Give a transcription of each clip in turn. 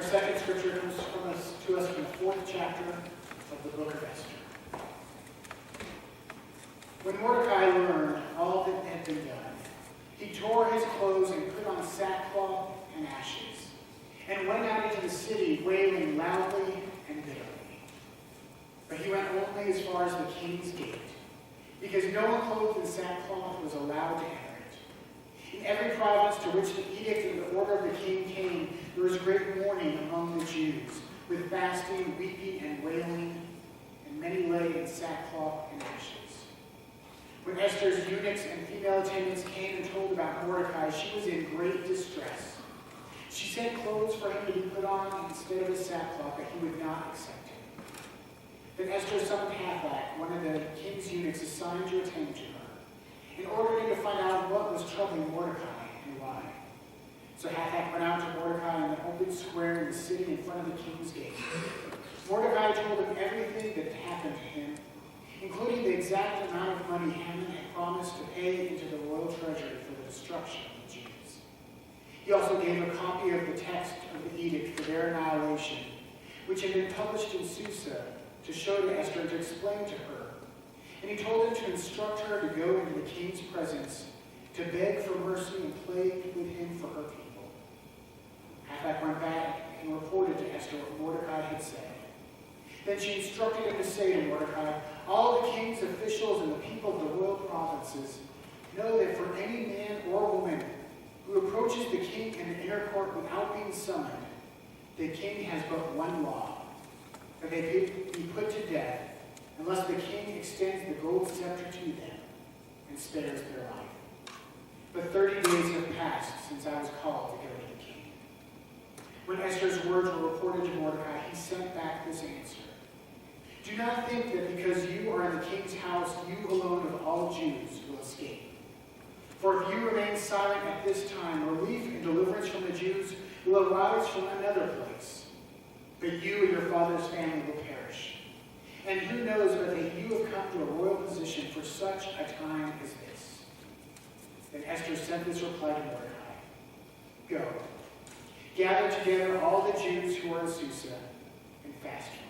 second scripture comes to us from the 4th chapter of the book of Esther. When Mordecai learned all that had been done, he tore his clothes and put on sackcloth and ashes, and went out into the city wailing loudly and bitterly. But he went only as far as the king's gate, because no one clothed in sackcloth was allowed to enter it. In every province to which the edict and the order of the king came, there was great mourning among the Jews, with fasting, weeping, and wailing, and many lay in sackcloth and ashes. When Esther's eunuchs and female attendants came and told about Mordecai, she was in great distress. She sent clothes for him to be put on instead of his sackcloth, but he would not accept it. Then Esther summoned Hathach, one of the king's eunuchs assigned to attend to her, and ordered him to find out what was troubling Mordecai and why. So Hathach went out to Mordecai in the open square in the city in front of the king's gate. Mordecai told him everything that happened to him, including the exact amount of money Haman had promised to pay into the royal treasury for the destruction of the Jews. He also gave a copy of the text of the edict for their annihilation, which had been published in Susa, to show to Esther and to explain to her. And he told him to instruct her to go into the king's presence, to beg for mercy and plead with him for her people. Hathach went back and reported to Esther what Mordecai had said. Then she instructed him to say to Mordecai, all the king's officials and the people of the royal provinces know that for any man or woman who approaches the king in the inner court without being summoned, the king has but one law, that they be put to death unless the king extends the gold scepter to them and spares their life. But 30 days have passed since I was called to go to the king. When Esther's words were reported to Mordecai, he sent back this answer. Do not think that because you are in the king's house, you alone of all Jews will escape. For if you remain silent at this time, relief and deliverance from the Jews will arise from another place. But you and your father's family will perish. And who knows but that you have come to a royal position for such a time as this? Then Esther sent this reply to Mordecai. Go, gather together all the Jews who are in Susa and fast for me.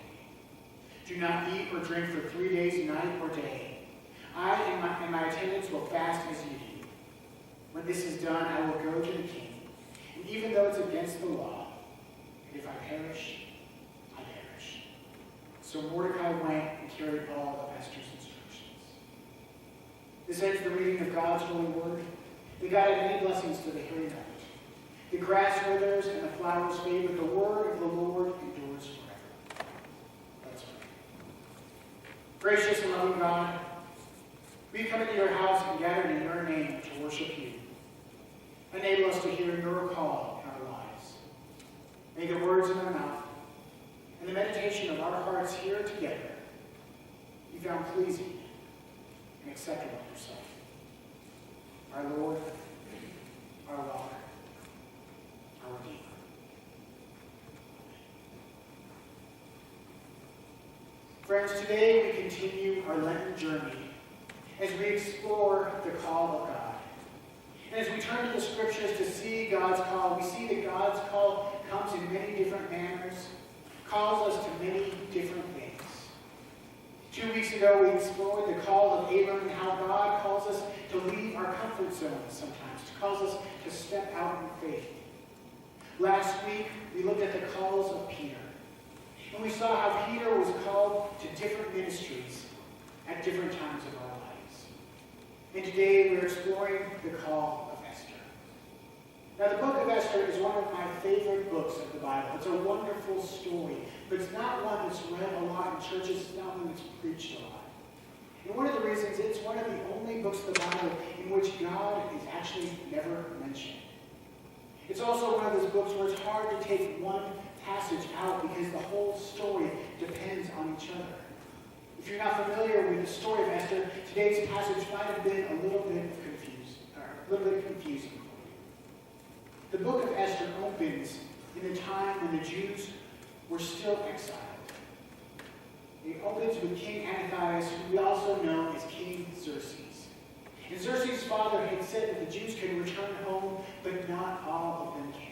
Do not eat or drink for 3 days, night or day. I and my attendants will fast as you do. When this is done, I will go to the king. And even though it's against the law, and if I perish, I perish. So Mordecai went and carried all of Esther's instructions. This ends the reading of God's holy word. May God add many blessings to the hearing of it. The grass withers and the flowers fade, but the word of the Lord endures forever. Let's pray. Gracious and loving God, we come into your house and gathered in your name to worship you. Enable us to hear your call in our lives. May the words in our mouth and the meditation of our hearts here together be found pleasing and acceptable in your sight. Our Lord, our Rock, our Redeemer. Friends, today we continue our Lenten journey as we explore the call of God. And as we turn to the scriptures to see God's call, we see that God's call comes in many different manners, calls us to many different things. 2 weeks ago, we explored the call of Abram and how God calls us to leave our comfort zones sometimes, calls us to step out in faith. Last week, we looked at the calls of Peter. And we saw how Peter was called to different ministries at different times of our lives. And today we're exploring the call of Esther. Now the book of Esther is one of my favorite books of the Bible. It's a wonderful story, but it's not one that's read a lot in churches. It's not one that's preached a lot. And one of the reasons, it's one of the only books of the Bible in which God is actually never mentioned. It's also one of those books where it's hard to take one passage out because the whole story depends on each other. If you're not familiar with the story of Esther, today's passage might have been a little bit confusing for you. The book of Esther opens in a time when the Jews were still exiled. It opens with King Antiochus, who we also know as King Xerxes. And Xerxes' father had said that the Jews can return home, but not all of them can.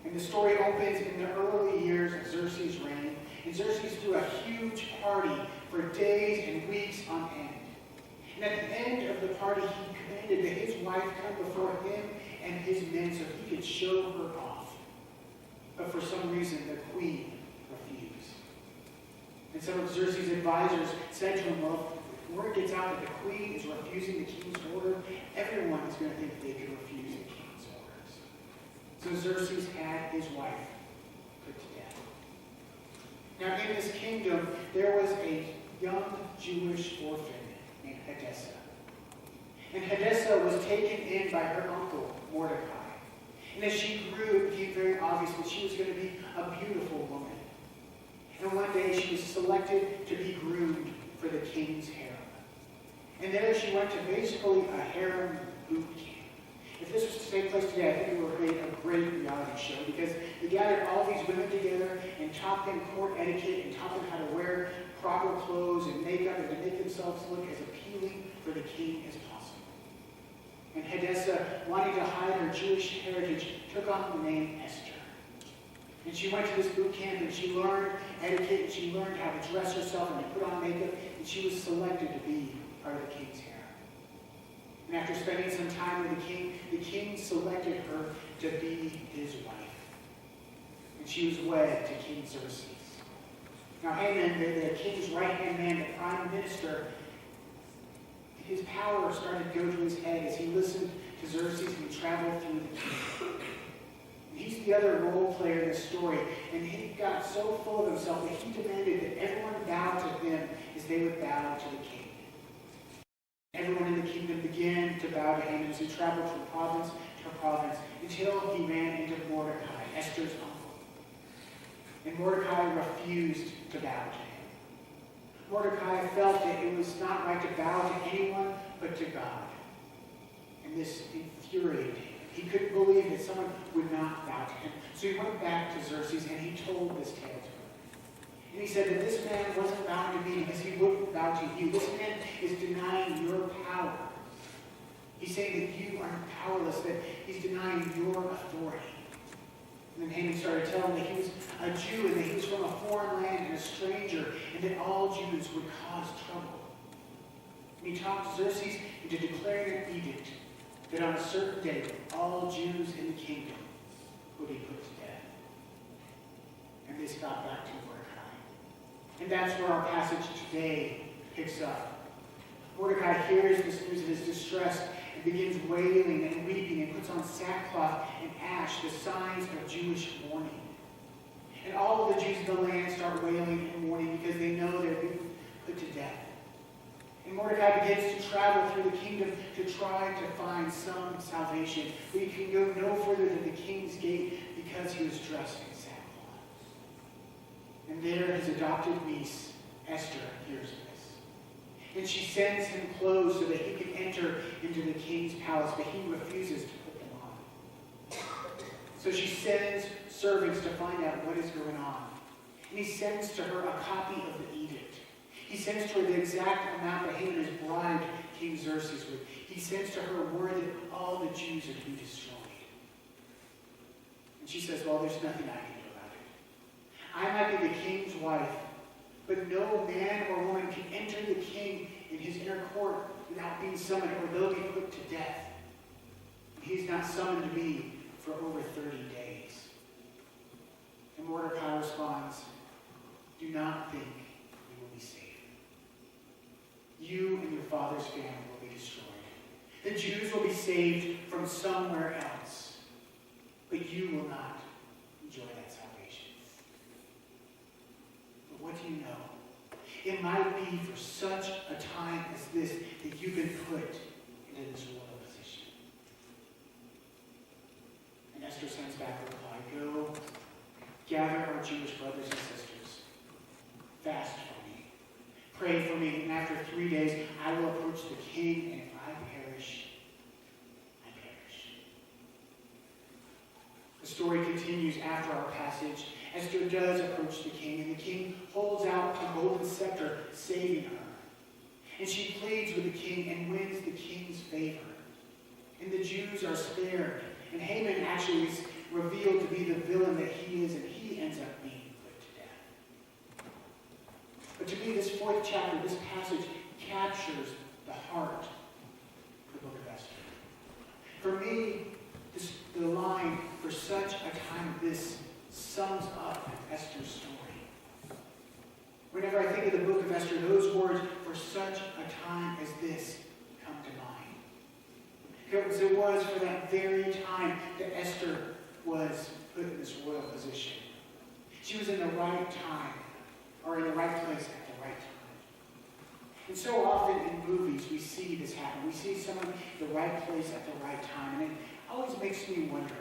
And the story opens in the early years of Xerxes' reign. And Xerxes threw a huge party for days and weeks on end. And at the end of the party, he commanded that his wife come before him and his men so he could show her off. But for some reason, the queen refused. And some of Xerxes' advisors said to him, well, if word gets out that the queen is refusing the king's order, everyone is going to think they can refuse the king's orders. So Xerxes had his wife put to death. Now in this kingdom, there was a young Jewish orphan named Hadassah. And Hadassah was taken in by her uncle, Mordecai. And as she grew, it became very obvious that she was going to be a beautiful woman. And one day she was selected to be groomed for the king's harem. And there she went to basically a harem boot camp. If this was to take place today, I think it would be a great reality show because they gathered all these women together and taught them court etiquette and taught them how to wear proper clothes and makeup and to make themselves look as appealing for the king as possible. And Hadassah, wanting to hide her Jewish heritage, took on the name Esther. And she went to this boot camp and she learned etiquette and she learned how to dress herself and to put on makeup, and she was selected to be part of the king's harem. And after spending some time with the king selected her to be his wife. And she was wed to King Xerxes. Now Haman, the king's right-hand man, the prime minister, his power started to go to his head as he listened to Xerxes and he traveled through the kingdom. He's the other role player in this story, and he got so full of himself that he demanded that everyone bow to him as they would bow to the king. Everyone in the kingdom began to bow to him as he traveled from province to province until he ran into Mordecai, Esther's uncle. And Mordecai refused to bow to him. Mordecai felt that it was not right to bow to anyone but to God. And this infuriated him. He couldn't believe that someone would not bow to him. So he went back to Xerxes and he told this tale to her. And he said that this man wasn't bowing to me because he wouldn't bow to you. This man is denying your power. He's saying that you are powerless, that he's denying your authority. And then Haman started telling him that he was a Jew and that he was from a foreign land and a stranger and that all Jews would cause trouble. And he talked Xerxes into declaring an edict that on a certain day, all Jews in the kingdom would be put to death. And this got back to Mordecai. And that's where our passage today picks up. Mordecai hears this news and is distressed and begins wailing and weeping and puts on sackcloth and ash, the signs of Jewish mourning. And all of the Jews in the land start wailing and mourning because they know they're being put to death. And Mordecai begins to travel through the kingdom to try to find some salvation. But he can go no further than the king's gate because he was dressed in sackcloth. And there his adopted niece, Esther, hears this. And she sends him clothes so that he can enter into the king's palace, but he refuses to put them on. So she sends servants to find out what is going on. And he sends to her a copy of the edict. He sends to her the exact amount that Haman has bribed King Xerxes with. He sends to her word that all the Jews are to be destroyed. And she says, well, there's nothing I can do about it. I might be the king's wife, but no man or woman can enter the king in his inner court without being summoned, or they'll be put to death. And he's not summoned me for over 30 days. And Mordecai responds, do not think you will be safe. You and your father's family will be destroyed. The Jews will be saved from somewhere else, but you will not enjoy that salvation. But what do you know? It might be for such a time as this that you've been put into this royal position. And Esther sends back a reply, go, gather our Jewish brothers and sisters, fast for me, pray for me, and after 3 days I will approach the king, and if I perish, I perish. The story continues after our passage. Esther does approach the king, and the king holds out a golden scepter, saving her. And she pleads with the king and wins the king's favor. And the Jews are spared. And Haman actually revealed to be the villain that he is, and he ends up being put to death. But to me, this fourth chapter, this passage, captures the heart of the book of Esther. For me, the line, "for such a time as this," sums up Esther's story. Whenever I think of the book of Esther, those words, "for such a time as this," come to mind. Because it was for that very time that Esther was put in this royal position. She was in the right time, or in the right place at the right time. And so often in movies, we see this happen. We see someone in the right place at the right time. And it always makes me wonder.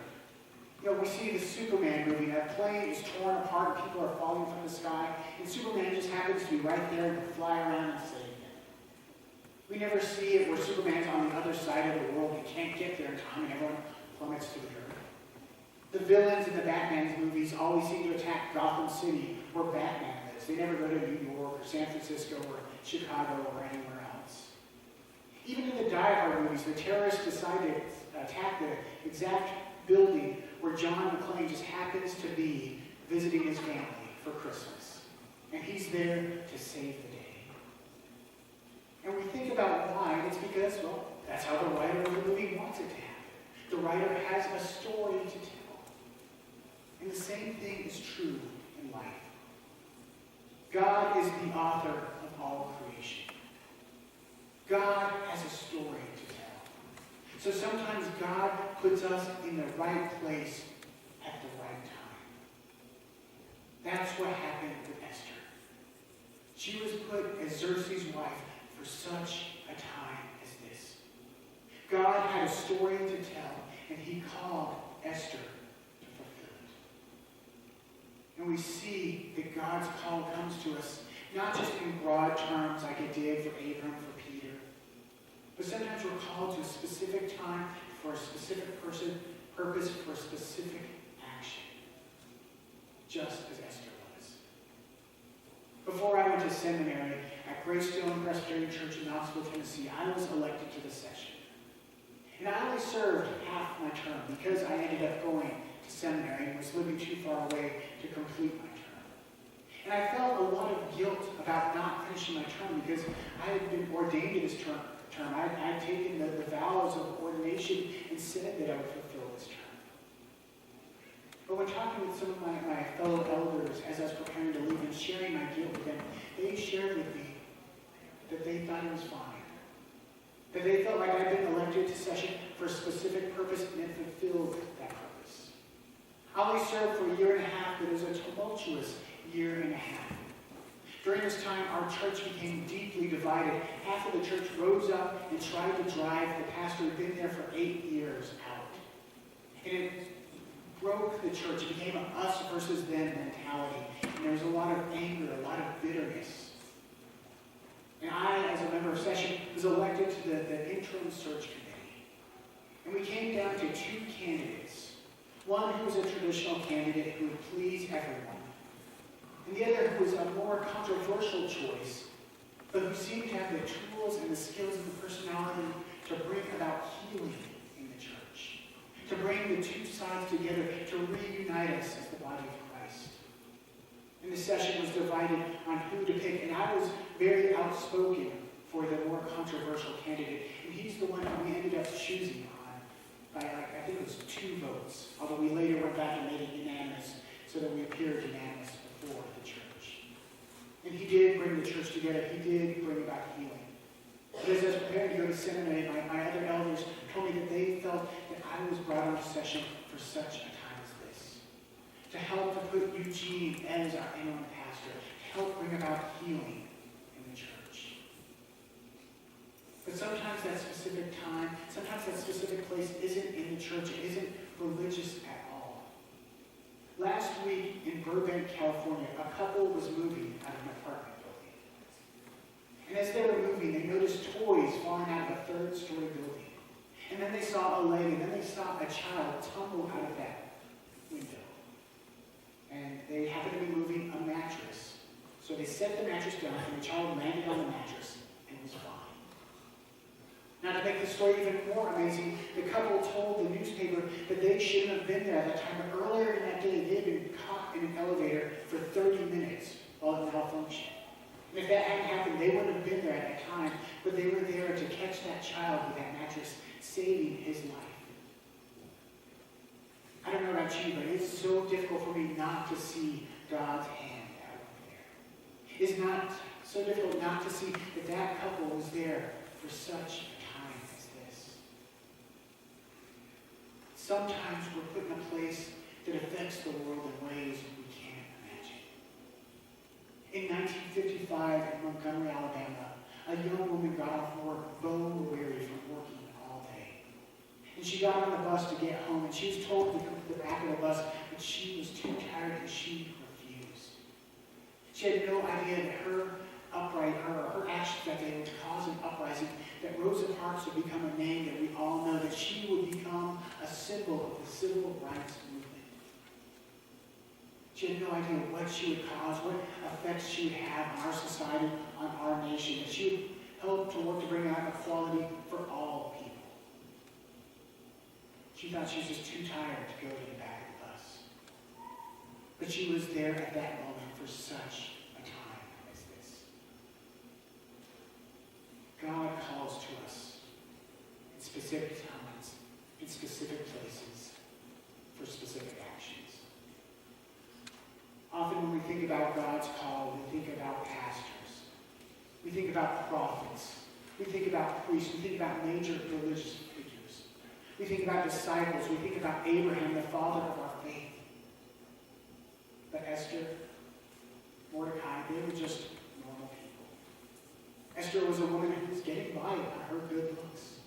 We see the Superman movie. That plane is torn apart and people are falling from the sky. And Superman just happens to be right there and fly around and save them. We never see it where Superman's on the other side of the world and can't get there in time and everyone plummets to the earth. The villains in the Batman movies always seem to attack Gotham City, where Batman lives. They never go to New York or San Francisco or Chicago or anywhere else. Even in the Die Hard movies, the terrorists decide to attack the exact building where John McClane just happens to be visiting his family for Christmas. And he's there to save the day. And we think about why, and it's because, well, that's how the writer of the movie wants it to happen. The writer has a story to tell. And the same thing is true in life. God is the author of all creation. God has a story to tell. So sometimes God puts us in the right place at the right time. That's what happened with Esther. She was put as Xerxes' wife for such a time as this. God had a story to tell, and he called Esther to fulfill it. And we see that God's call comes to us not just in broad terms like it did for Abram, for Peter, but sometimes we're called to a specific time for a specific person, purpose for a specific action, just as Esther was. Before I went to seminary at Greystone Presbyterian Church in Knoxville, Tennessee, I was elected to the session. And I only served half my term because I ended up going to seminary and was living too far away to complete my term. And I felt a lot of guilt about not finishing my term because I had been ordained to this term. I'd taken the vows of ordination and said that I would fulfill this term. But when talking with some of my fellow elders as I was preparing to leave and sharing my guilt with them, they shared with me that they thought it was fine. That they felt like I'd been elected to session for a specific purpose and had fulfilled that purpose. I only served for a year and a half, but it was a tumultuous year and a half. During this time, our church became deeply divided. Half of the church rose up and tried to drive the pastor who had been there for 8 years out. And it broke the church. It became an us versus them mentality. And there was a lot of anger, a lot of bitterness. And I, as a member of session, was elected to the interim search committee. And we came down to 2 candidates. One who was a traditional candidate who would please everyone. And the other who was a more controversial choice, but who seemed to have the tools and the skills and the personality to bring about healing in the church. To bring the two sides together, to reunite us as the body of Christ. And the session was divided on who to pick, and I was very outspoken for the more controversial candidate. And he's the one that we ended up choosing on by, I think it was 2 votes, although we later went back and made it unanimous so that we appeared unanimous before the church. And he did bring the church together. He did bring about healing. But as I was preparing to go to seminary, my other elders told me that they felt that I was brought onto session for such a time as this. To help to put Eugene as our interim pastor, to help bring about healing in the church. But sometimes that specific time, sometimes that specific place isn't in the church. It isn't religious at all. Last week in Burbank, California, a couple was moving out of an apartment building. And as they were moving, they noticed toys falling out of a 3rd-story building. And then they saw a leg, and then they saw a child tumble out of that window. And they happened to be moving a mattress. So they set the mattress down, and the child landed on the mattress and was fine. Now, to make this the story even more amazing. The couple told the newspaper that they shouldn't have been there at that time, but earlier in that day, they had been caught in an elevator for 30 minutes while it malfunctioned. And if that hadn't happened, they wouldn't have been there at that time, but they were there to catch that child with that mattress, saving his life. I don't know about you, but it's so difficult for me not to see God's hand out there. It's not so difficult not to see that that couple was there for such a time as this. Sometimes we're put in a place that affects the world in ways we can't imagine. In 1955 in Montgomery, Alabama, a young woman got off work bone weary from working all day. And she got on the bus to get home, and she was told to come to the back of the bus, but she was too tired and she refused. She had no idea that her actions that day would cause an uprising, that Rosa Parks would become a name that we all know, that she would become a symbol of the civil rights movement. She had no idea what she would cause, what effects she would have on our society, on our nation, that she would help to work to bring out equality for all people. She thought she was just too tired to go to the back of the bus. But she was there at that moment for such a time as this. God calls to us in specific times, in specific places, for specific actions. Often when we think about God's call, we think about pastors. We think about prophets. We think about priests. We think about major religious figures. We think about disciples. We think about Abraham, the father of our faith. But Esther, Mordecai, they were just normal people. Esther was a woman who was getting by on her good looks.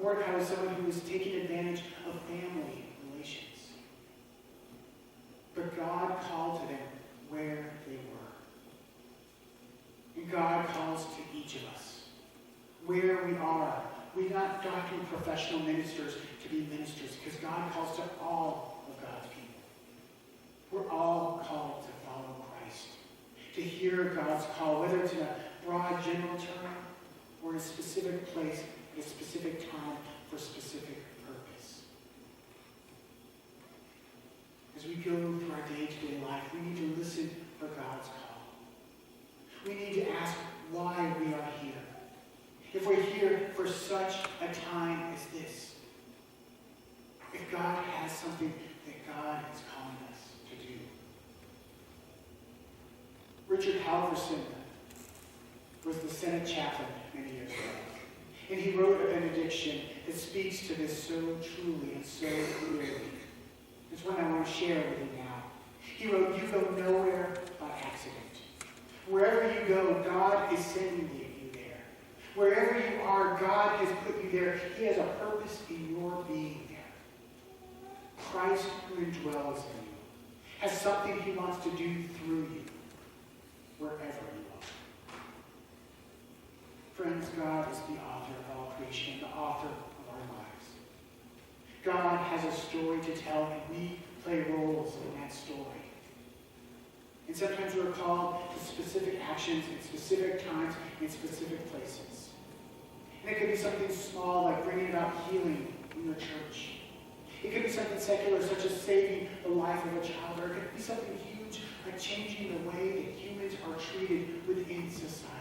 Mordecai was someone who was taking advantage of family relations. But God called to them where they were. And God calls to each of us where we are. We're not doctoring professional ministers to be ministers, because God calls to all of God's people. We're all called to follow Christ, to hear God's call, whether it's in a broad general term or in a specific place at a specific time for a specific purpose. As we go through our day-to-day life, we need to listen for God's call. We need to ask why we are here. If we're here for such a time as this, if God has something that God is calling us to do. Richard Halverson was the Senate chaplain many years ago. And he wrote a benediction that speaks to this so truly and so clearly. It's one I want to share with you now. He wrote, "You go nowhere by accident. Wherever you go, God is sending you there. Wherever you are, God has put you there. He has a purpose in your being there. Christ who indwells in you has something he wants to do through you, wherever you are." Friends, God is the author of all creation, the author of our lives. God has a story to tell, and we play roles in that story. And sometimes we're called to specific actions in specific times in specific places. And it could be something small like bringing about healing in your church. It could be something secular such as saving the life of a child, or it could be something huge like changing the way that humans are treated within society.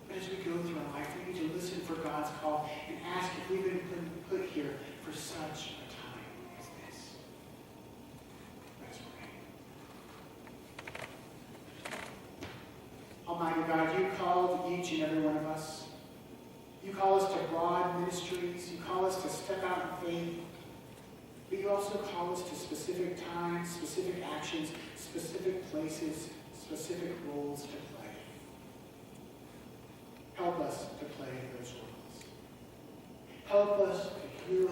But as we go through our life, we need to listen for God's call and ask if we've been put here for such a time as this. Let's pray. Almighty God, you called each and every one of us. You call us to broad ministries. You call us to step out in faith. But you also call us to specific times, specific actions, specific places, specific roles to play. Help us to play those roles. Help us to hear